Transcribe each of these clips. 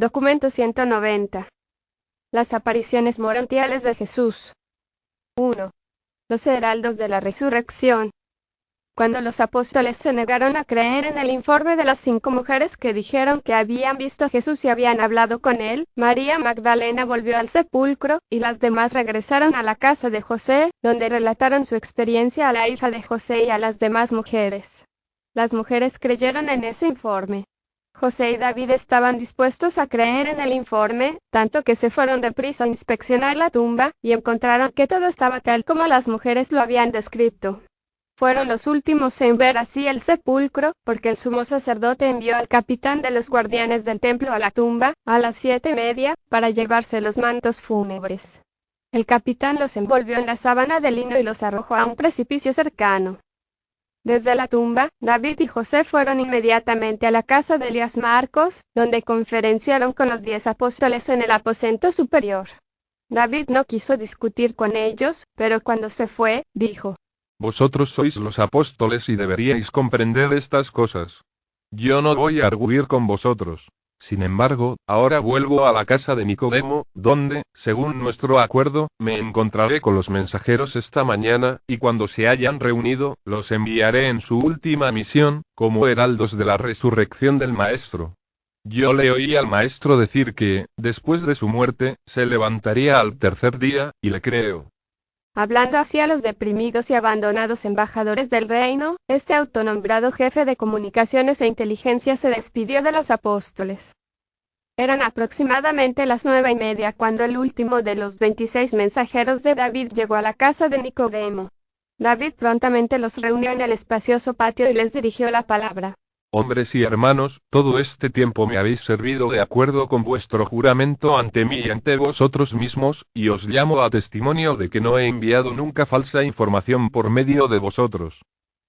Documento 190. Las apariciones morontiales de Jesús. 1. Los heraldos de la resurrección. Cuando los apóstoles se negaron a creer en el informe de las 5 mujeres que dijeron que habían visto a Jesús y habían hablado con él, María Magdalena volvió al sepulcro, y las demás regresaron a la casa de José, donde relataron su experiencia a la hija de José y a las demás mujeres. Las mujeres creyeron en ese informe. José y David estaban dispuestos a creer en el informe, tanto que se fueron deprisa a inspeccionar la tumba, y encontraron que todo estaba tal como las mujeres lo habían descrito. Fueron los últimos en ver así el sepulcro, porque el sumo sacerdote envió al capitán de los guardianes del templo a la tumba, a las 7:30, para llevarse los mantos fúnebres. El capitán los envolvió en la sábana de lino y los arrojó a un precipicio cercano. Desde la tumba, David y José fueron inmediatamente a la casa de Elías Marcos, donde conferenciaron con los 10 apóstoles en el aposento superior. David no quiso discutir con ellos, pero cuando se fue, dijo: Vosotros sois los apóstoles y deberíais comprender estas cosas. Yo no voy a arguir con vosotros. Sin embargo, ahora vuelvo a la casa de Nicodemo, donde, según nuestro acuerdo, me encontraré con los mensajeros esta mañana, y cuando se hayan reunido, los enviaré en su última misión, como heraldos de la resurrección del Maestro. Yo le oí al Maestro decir que, después de su muerte, se levantaría al tercer día, y le creo. Hablando así a los deprimidos y abandonados embajadores del reino, este autonombrado jefe de comunicaciones e inteligencia se despidió de los apóstoles. Eran aproximadamente las 9:30 cuando el último de los 26 mensajeros de David llegó a la casa de Nicodemo. David prontamente los reunió en el espacioso patio y les dirigió la palabra. Hombres y hermanos, todo este tiempo me habéis servido de acuerdo con vuestro juramento ante mí y ante vosotros mismos, y os llamo a testimonio de que no he enviado nunca falsa información por medio de vosotros.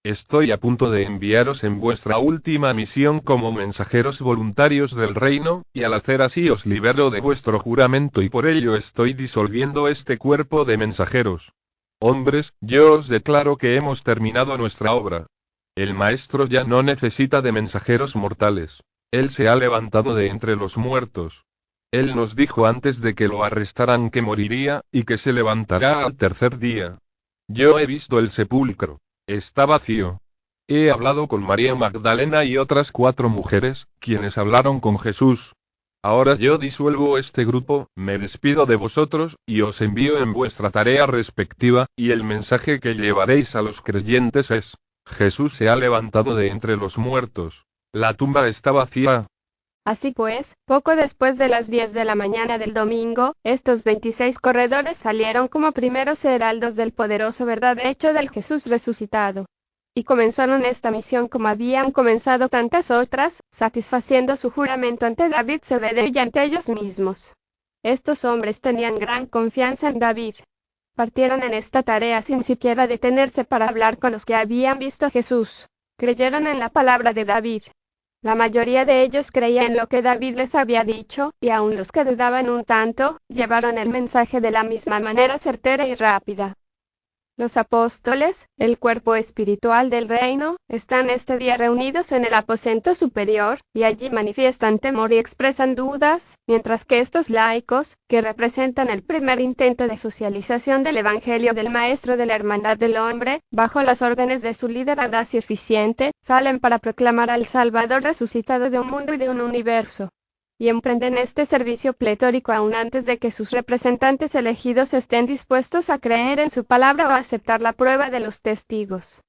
Estoy a punto de enviaros en vuestra última misión como mensajeros voluntarios del reino, y al hacer así os libero de vuestro juramento y por ello estoy disolviendo este cuerpo de mensajeros. Hombres, yo os declaro que hemos terminado nuestra obra. El Maestro ya no necesita de mensajeros mortales. Él se ha levantado de entre los muertos. Él nos dijo antes de que lo arrestaran que moriría, y que se levantará al tercer día. Yo he visto el sepulcro. Está vacío. He hablado con María Magdalena y otras 4 mujeres, quienes hablaron con Jesús. Ahora yo disuelvo este grupo, me despido de vosotros, y os envío en vuestra tarea respectiva, y el mensaje que llevaréis a los creyentes es: Jesús se ha levantado de entre los muertos. La tumba está vacía. Así pues, poco después de las 10 de la mañana del domingo, estos 26 corredores salieron como primeros heraldos del poderoso verdad hecho del Jesús resucitado. Y comenzaron esta misión como habían comenzado tantas otras, satisfaciendo su juramento ante David Zebedeo y ante ellos mismos. Estos hombres tenían gran confianza en David. Partieron en esta tarea sin siquiera detenerse para hablar con los que habían visto a Jesús. Creyeron en la palabra de David. La mayoría de ellos creía en lo que David les había dicho, y aun los que dudaban un tanto, llevaron el mensaje de la misma manera certera y rápida. Los apóstoles, el cuerpo espiritual del reino, están este día reunidos en el aposento superior, y allí manifiestan temor y expresan dudas, mientras que estos laicos, que representan el primer intento de socialización del Evangelio del Maestro de la Hermandad del Hombre, bajo las órdenes de su líder audaz y eficiente, salen para proclamar al Salvador resucitado de un mundo y de un universo. Y emprenden este servicio pletórico aún antes de que sus representantes elegidos estén dispuestos a creer en su palabra o a aceptar la prueba de los testigos.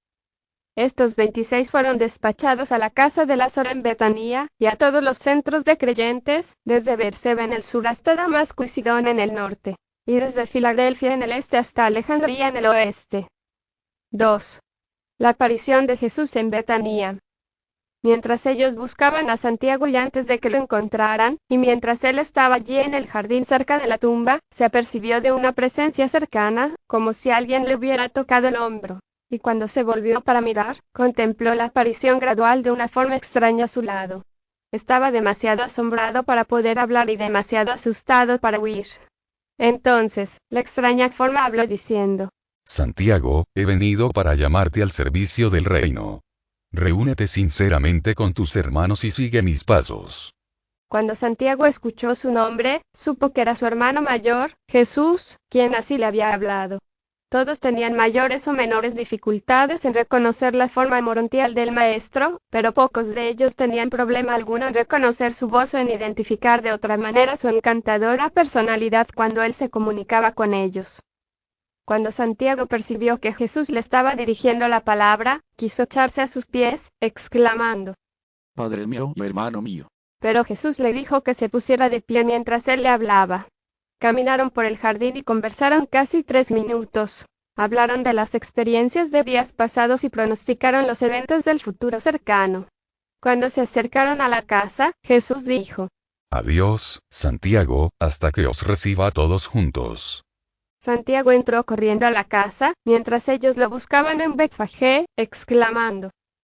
Estos 26 fueron despachados a la casa de Lázaro en Betanía, y a todos los centros de creyentes, desde Berseba en el sur hasta Damasco y Sidón en el norte, y desde Filadelfia en el este hasta Alejandría en el oeste. 2. La aparición de Jesús en Betanía. Mientras ellos buscaban a Santiago y antes de que lo encontraran, y mientras él estaba allí en el jardín cerca de la tumba, se apercibió de una presencia cercana, como si alguien le hubiera tocado el hombro. Y cuando se volvió para mirar, contempló la aparición gradual de una forma extraña a su lado. Estaba demasiado asombrado para poder hablar y demasiado asustado para huir. Entonces, la extraña forma habló diciendo: Santiago, he venido para llamarte al servicio del reino. Reúnete sinceramente con tus hermanos y sigue mis pasos. Cuando Santiago escuchó su nombre, supo que era su hermano mayor, Jesús, quien así le había hablado. Todos tenían mayores o menores dificultades en reconocer la forma morontial del maestro, pero pocos de ellos tenían problema alguno en reconocer su voz o en identificar de otra manera su encantadora personalidad cuando él se comunicaba con ellos. Cuando Santiago percibió que Jesús le estaba dirigiendo la palabra, quiso echarse a sus pies, exclamando: Padre mío y hermano mío. Pero Jesús le dijo que se pusiera de pie mientras él le hablaba. Caminaron por el jardín y conversaron casi 3 minutos. Hablaron de las experiencias de días pasados y pronosticaron los eventos del futuro cercano. Cuando se acercaron a la casa, Jesús dijo: Adiós, Santiago, hasta que os reciba a todos juntos. Santiago entró corriendo a la casa, mientras ellos lo buscaban en Betfagé, exclamando: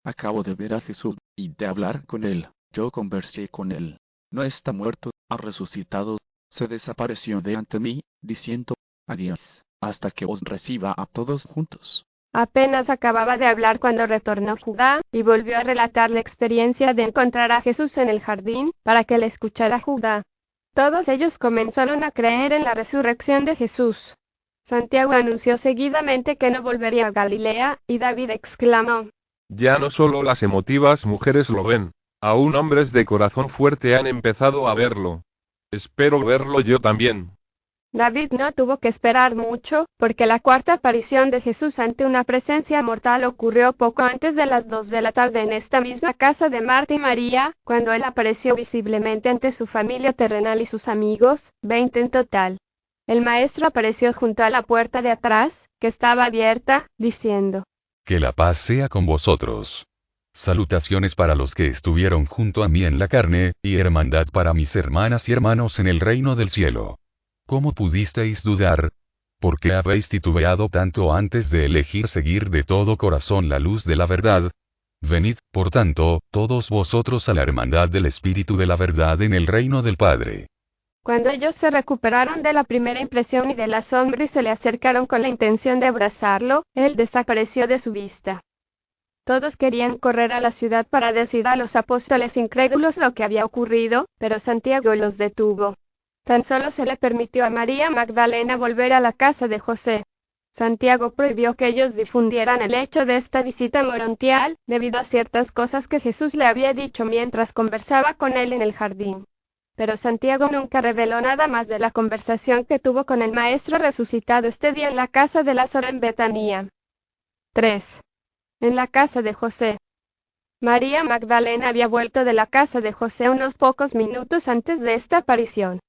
Acabo de ver a Jesús, y de hablar con él. Yo conversé con él. No está muerto, ha resucitado. Se desapareció de ante mí, diciendo: Adiós, hasta que os reciba a todos juntos. Apenas acababa de hablar cuando retornó Judá, y volvió a relatar la experiencia de encontrar a Jesús en el jardín, para que le escuchara Judá. Todos ellos comenzaron a creer en la resurrección de Jesús. Santiago anunció seguidamente que no volvería a Galilea, y David exclamó: Ya no solo las emotivas mujeres lo ven, aún hombres de corazón fuerte han empezado a verlo. Espero verlo yo también. David no tuvo que esperar mucho, porque la cuarta aparición de Jesús ante una presencia mortal ocurrió poco antes de las 2 de la tarde en esta misma casa de Marta y María, cuando él apareció visiblemente ante su familia terrenal y sus amigos, 20 en total. El maestro apareció junto a la puerta de atrás, que estaba abierta, diciendo: Que la paz sea con vosotros. Salutaciones para los que estuvieron junto a mí en la carne, y hermandad para mis hermanas y hermanos en el reino del cielo. ¿Cómo pudisteis dudar? ¿Por qué habéis titubeado tanto antes de elegir seguir de todo corazón la luz de la verdad? Venid, por tanto, todos vosotros a la hermandad del Espíritu de la verdad en el reino del Padre. Cuando ellos se recuperaron de la primera impresión y del asombro y se le acercaron con la intención de abrazarlo, él desapareció de su vista. Todos querían correr a la ciudad para decir a los apóstoles incrédulos lo que había ocurrido, pero Santiago los detuvo. Tan solo se le permitió a María Magdalena volver a la casa de José. Santiago prohibió que ellos difundieran el hecho de esta visita morontial, debido a ciertas cosas que Jesús le había dicho mientras conversaba con él en el jardín. Pero Santiago nunca reveló nada más de la conversación que tuvo con el Maestro resucitado este día en la casa de Lázaro en Betanía. 3. En la casa de José. María Magdalena había vuelto de la casa de José unos pocos minutos antes de esta aparición.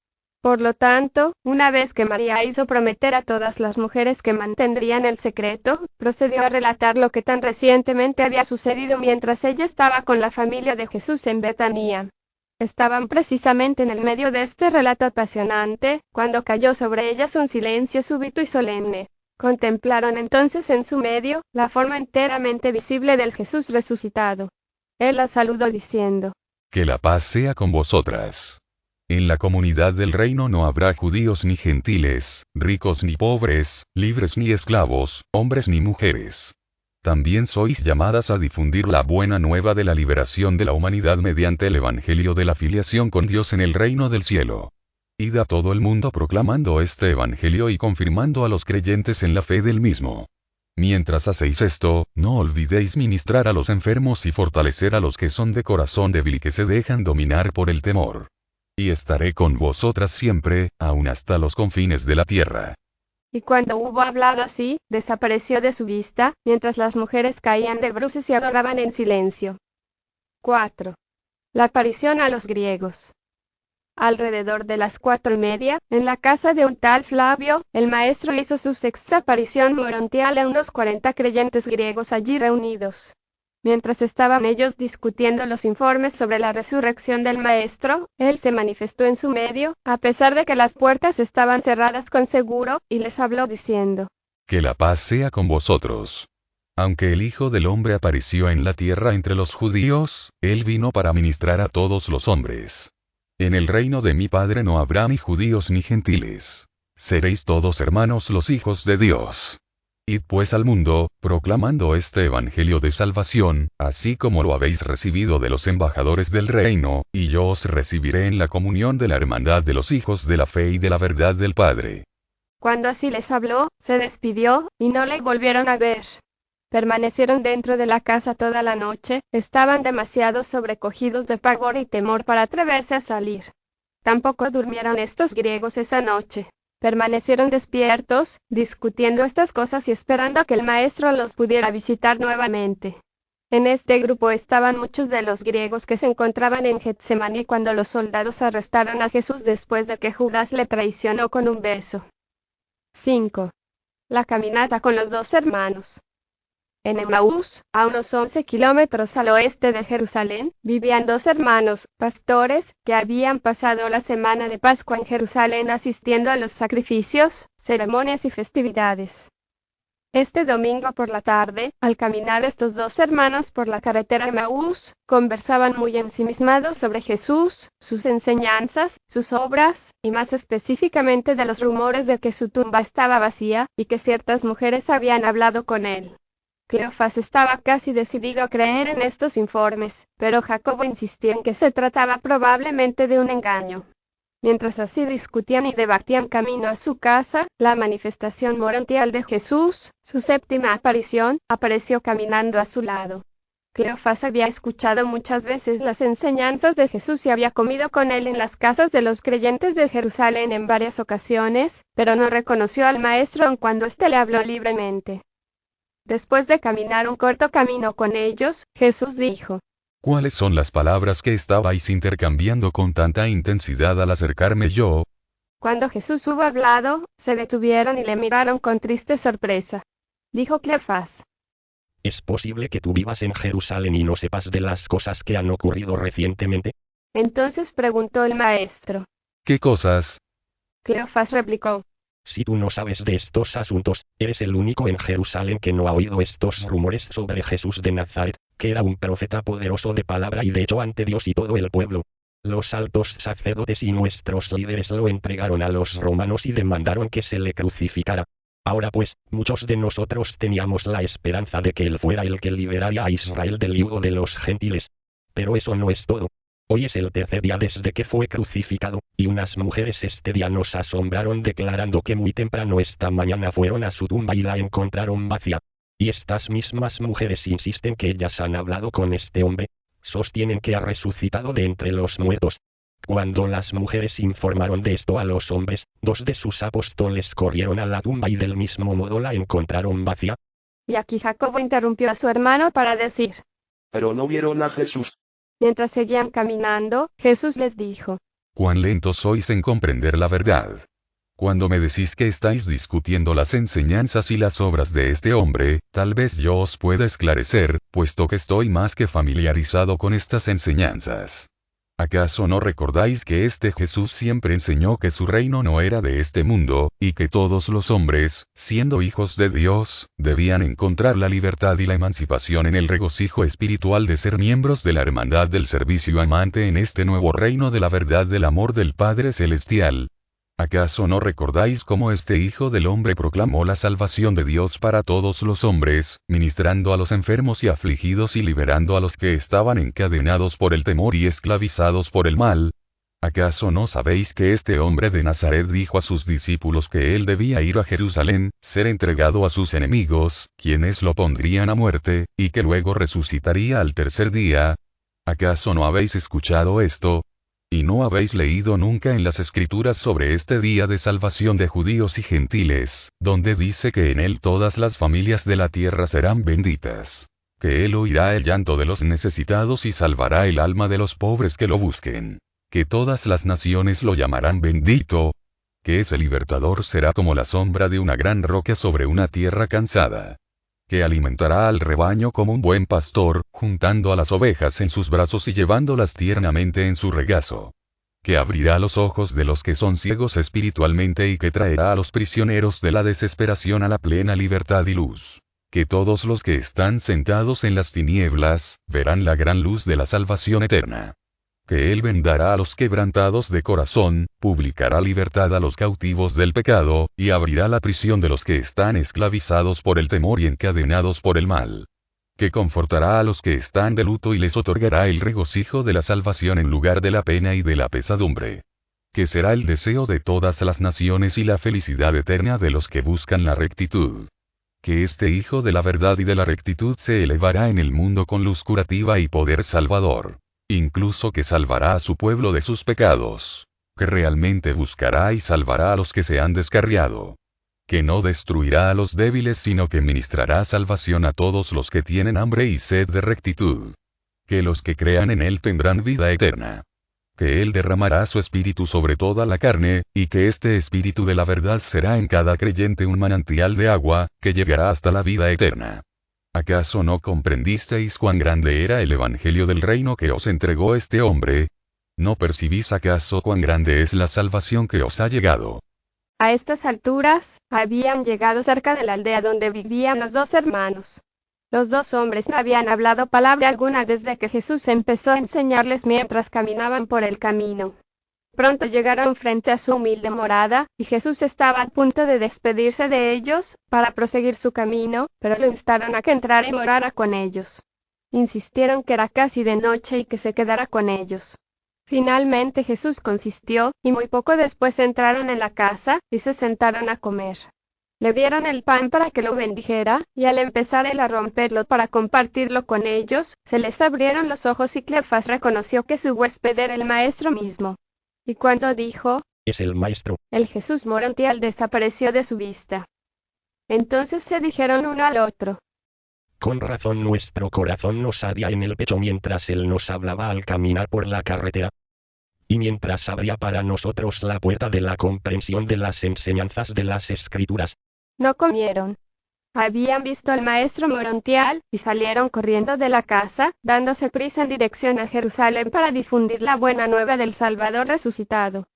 Por lo tanto, una vez que María hizo prometer a todas las mujeres que mantendrían el secreto, procedió a relatar lo que tan recientemente había sucedido mientras ella estaba con la familia de Jesús en Betanía. Estaban precisamente en el medio de este relato apasionante, cuando cayó sobre ellas un silencio súbito y solemne. Contemplaron entonces en su medio la forma enteramente visible del Jesús resucitado. Él las saludó diciendo: Que la paz sea con vosotras. En la comunidad del reino no habrá judíos ni gentiles, ricos ni pobres, libres ni esclavos, hombres ni mujeres. También sois llamadas a difundir la buena nueva de la liberación de la humanidad mediante el evangelio de la filiación con Dios en el reino del cielo. Id a todo el mundo proclamando este evangelio y confirmando a los creyentes en la fe del mismo. Mientras hacéis esto, no olvidéis ministrar a los enfermos y fortalecer a los que son de corazón débil y que se dejan dominar por el temor. Y estaré con vosotras siempre, aun hasta los confines de la tierra. Y cuando hubo hablado así, desapareció de su vista, mientras las mujeres caían de bruces y adoraban en silencio. 4. La aparición a los griegos. Alrededor de las 4:30, en la casa de un tal Flavio, el maestro hizo su sexta aparición morontial a unos 40 creyentes griegos allí reunidos. Mientras estaban ellos discutiendo los informes sobre la resurrección del maestro, él se manifestó en su medio, a pesar de que las puertas estaban cerradas con seguro, y les habló diciendo: Que la paz sea con vosotros. Aunque el Hijo del Hombre apareció en la tierra entre los judíos, él vino para ministrar a todos los hombres. En el reino de mi Padre no habrá ni judíos ni gentiles. Seréis todos hermanos los hijos de Dios. Id pues al mundo, proclamando este evangelio de salvación, así como lo habéis recibido de los embajadores del reino, y yo os recibiré en la comunión de la hermandad de los hijos de la fe y de la verdad del Padre. Cuando así les habló, se despidió, y no le volvieron a ver. Permanecieron dentro de la casa toda la noche, estaban demasiado sobrecogidos de pavor y temor para atreverse a salir. Tampoco durmieron estos griegos esa noche. Permanecieron despiertos, discutiendo estas cosas y esperando a que el maestro los pudiera visitar nuevamente. En este grupo estaban muchos de los griegos que se encontraban en Getsemaní cuando los soldados arrestaron a Jesús después de que Judas le traicionó con un beso. 5. La caminata con los dos hermanos. En Emaús, a unos 11 kilómetros al oeste de Jerusalén, vivían dos hermanos, pastores, que habían pasado la semana de Pascua en Jerusalén asistiendo a los sacrificios, ceremonias y festividades. Este domingo por la tarde, al caminar estos dos hermanos por la carretera Emaús, conversaban muy ensimismados sobre Jesús, sus enseñanzas, sus obras, y más específicamente de los rumores de que su tumba estaba vacía, y que ciertas mujeres habían hablado con él. Cleofas estaba casi decidido a creer en estos informes, pero Jacobo insistió en que se trataba probablemente de un engaño. Mientras así discutían y debatían camino a su casa, la manifestación morontial de Jesús, su séptima aparición, apareció caminando a su lado. Cleofas había escuchado muchas veces las enseñanzas de Jesús y había comido con él en las casas de los creyentes de Jerusalén en varias ocasiones, pero no reconoció al maestro aun cuando éste le habló libremente. Después de caminar un corto camino con ellos, Jesús dijo: ¿Cuáles son las palabras que estabais intercambiando con tanta intensidad al acercarme yo? Cuando Jesús hubo hablado, se detuvieron y le miraron con triste sorpresa. Dijo Cleofas: ¿Es posible que tú vivas en Jerusalén y no sepas de las cosas que han ocurrido recientemente? Entonces preguntó el maestro. ¿Qué cosas? Cleofas replicó: Si tú no sabes de estos asuntos, eres el único en Jerusalén que no ha oído estos rumores sobre Jesús de Nazaret, que era un profeta poderoso de palabra y de hecho ante Dios y todo el pueblo. Los altos sacerdotes y nuestros líderes lo entregaron a los romanos y demandaron que se le crucificara. Ahora pues, muchos de nosotros teníamos la esperanza de que él fuera el que liberaría a Israel del yugo de los gentiles. Pero eso no es todo. Hoy es el tercer día desde que fue crucificado, y unas mujeres este día nos asombraron declarando que muy temprano esta mañana fueron a su tumba y la encontraron vacía. Y estas mismas mujeres insisten que ellas han hablado con este hombre. Sostienen que ha resucitado de entre los muertos. Cuando las mujeres informaron de esto a los hombres, dos de sus apóstoles corrieron a la tumba y del mismo modo la encontraron vacía. Y aquí Jacobo interrumpió a su hermano para decir: Pero no vieron a Jesús. Mientras seguían caminando, Jesús les dijo: ¿Cuán lentos sois en comprender la verdad? Cuando me decís que estáis discutiendo las enseñanzas y las obras de este hombre, tal vez yo os pueda esclarecer, puesto que estoy más que familiarizado con estas enseñanzas. ¿Acaso no recordáis que este Jesús siempre enseñó que su reino no era de este mundo, y que todos los hombres, siendo hijos de Dios, debían encontrar la libertad y la emancipación en el regocijo espiritual de ser miembros de la hermandad del servicio amante en este nuevo reino de la verdad del amor del Padre Celestial? ¿Acaso no recordáis cómo este Hijo del Hombre proclamó la salvación de Dios para todos los hombres, ministrando a los enfermos y afligidos y liberando a los que estaban encadenados por el temor y esclavizados por el mal? ¿Acaso no sabéis que este hombre de Nazaret dijo a sus discípulos que él debía ir a Jerusalén, ser entregado a sus enemigos, quienes lo pondrían a muerte, y que luego resucitaría al tercer día? ¿Acaso no habéis escuchado esto? ¿Y no habéis leído nunca en las Escrituras sobre este día de salvación de judíos y gentiles, donde dice que en él todas las familias de la tierra serán benditas? Que él oirá el llanto de los necesitados y salvará el alma de los pobres que lo busquen. Que todas las naciones lo llamarán bendito. Que ese libertador será como la sombra de una gran roca sobre una tierra cansada. Que alimentará al rebaño como un buen pastor, juntando a las ovejas en sus brazos y llevándolas tiernamente en su regazo. Que abrirá los ojos de los que son ciegos espiritualmente y que traerá a los prisioneros de la desesperación a la plena libertad y luz. Que todos los que están sentados en las tinieblas, verán la gran luz de la salvación eterna. Que Él vendará a los quebrantados de corazón, publicará libertad a los cautivos del pecado, y abrirá la prisión de los que están esclavizados por el temor y encadenados por el mal. Que confortará a los que están de luto y les otorgará el regocijo de la salvación en lugar de la pena y de la pesadumbre. Que será el deseo de todas las naciones y la felicidad eterna de los que buscan la rectitud. Que este Hijo de la verdad y de la rectitud se elevará en el mundo con luz curativa y poder salvador. Incluso que salvará a su pueblo de sus pecados. Que realmente buscará y salvará a los que se han descarriado. Que no destruirá a los débiles sino que ministrará salvación a todos los que tienen hambre y sed de rectitud. Que los que crean en Él tendrán vida eterna. Que Él derramará su espíritu sobre toda la carne, y que este espíritu de la verdad será en cada creyente un manantial de agua, que llegará hasta la vida eterna. ¿Acaso no comprendisteis cuán grande era el evangelio del reino que os entregó este hombre? ¿No percibís acaso cuán grande es la salvación que os ha llegado? A estas alturas, habían llegado cerca de la aldea donde vivían los dos hermanos. Los dos hombres no habían hablado palabra alguna desde que Jesús empezó a enseñarles mientras caminaban por el camino. Pronto llegaron frente a su humilde morada, y Jesús estaba a punto de despedirse de ellos, para proseguir su camino, pero lo instaron a que entrara y morara con ellos. Insistieron que era casi de noche y que se quedara con ellos. Finalmente Jesús consintió, y muy poco después entraron en la casa, y se sentaron a comer. Le dieron el pan para que lo bendijera, y al empezar él a romperlo para compartirlo con ellos, se les abrieron los ojos y Cleofas reconoció que su huésped era el maestro mismo. Y cuando dijo, Es el maestro. el Jesús morontial desapareció de su vista. Entonces se dijeron uno al otro, Con razón nuestro corazón nos ardía en el pecho mientras él nos hablaba al caminar por la carretera. Y mientras abría para nosotros la puerta de la comprensión de las enseñanzas de las Escrituras. no comieron. Habían visto al maestro morontial, y salieron corriendo de la casa, dándose prisa en dirección a Jerusalén para difundir la buena nueva del Salvador resucitado.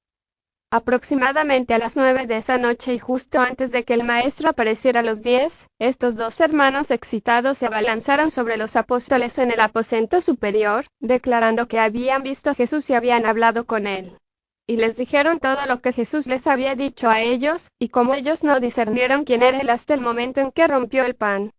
Aproximadamente a las 9 de esa noche y justo antes de que el maestro apareciera a los 10, estos dos hermanos excitados se abalanzaron sobre los apóstoles en el aposento superior, declarando que habían visto a Jesús y habían hablado con él. Y les dijeron todo lo que Jesús les había dicho a ellos, y como ellos no discernieron quién era él hasta el momento en que rompió el pan.